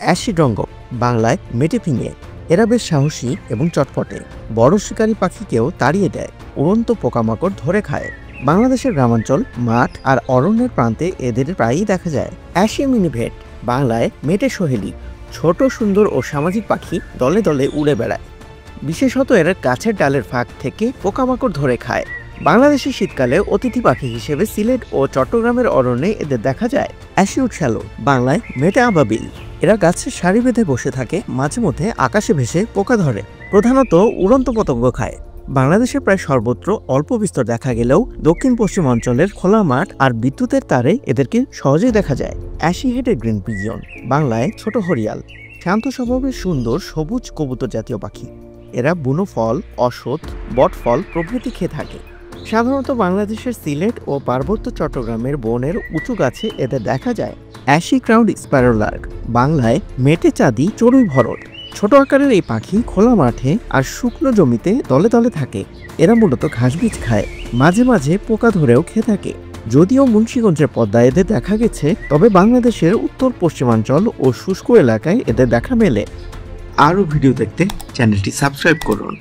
অ্যাশিড্রঙ্গ, বাংলায় মেটে ফিঙে। এরা বেশ সাহসী এবং চটপটে, বড় শিকারী পাখিকেও তাড়িয়ে দেয়, উড়ন্ত পোকামাকড় ধরে খায়। বাংলাদেশের গ্রামাঞ্চল, মাঠ আর অরণ্যের প্রান্তে এদের প্রায়ই দেখা যায়। অ্যাশি মিনিভেট, বাংলায় মেটে সোহেলি, ছোট সুন্দর ও সামাজিক পাখি দলে দলে উড়ে বেড়ায়। বিশেষত এরা গাছের ডালের ফাঁক থেকে পোকামাকড় ধরে খায়। বাংলাদেশের শীতকালে অতিথি পাখি হিসেবে সিলেট ও চট্টগ্রামের অরণ্যে এদের দেখা যায়। অ্যাশিউড শ্যালো, বাংলায় মেটে আবাবিল। এরা গাছের সারি বেঁধে বসে থাকে, মাঝে মধ্যে আকাশে ভেসে পোকা ধরে, প্রধানত উড়ন্ত পতঙ্গ খায়। বাংলাদেশে প্রায় সর্বত্র অল্প বিস্তর দেখা গেলেও দক্ষিণ পশ্চিম অঞ্চলের খোলা মাঠ আর বিদ্যুতের তারে এদেরকে সহজেই দেখা যায়। অ্যাশি হেডেড গ্রিন পিজিয়ন, বাংলায় ছোট হরিয়াল, শান্ত স্বভাবের সুন্দর সবুজ কবুতর জাতীয় পাখি। এরা বুনো ফল, অশ্বত্থ, বটফল প্রভৃতি খেয়ে থাকে। সাধারণত বাংলাদেশের সিলেট ও পার্বত্য চট্টগ্রামের বনের উঁচু গাছে এদের দেখা যায়। অ্যাশি ক্রাউড স্প্যারোলার্ক, বাংলায় মেটে চাঁদি চড়ুই ভরত। ছোট আকারের এই পাখি খোলা মাঠে আর শুকনো জমিতে দলে দলে থাকে। এরা মূলত ঘাসবীজ খায়, মাঝে মাঝে পোকা ধরেও খেয়ে থাকে। যদিও মুন্সিগঞ্জের পদ্মায় এদের দেখা গেছে, তবে বাংলাদেশের উত্তর পশ্চিমাঞ্চল ও শুষ্ক এলাকায় এদের দেখা মেলে। আরও ভিডিও দেখতে চ্যানেলটি সাবস্ক্রাইব করুন।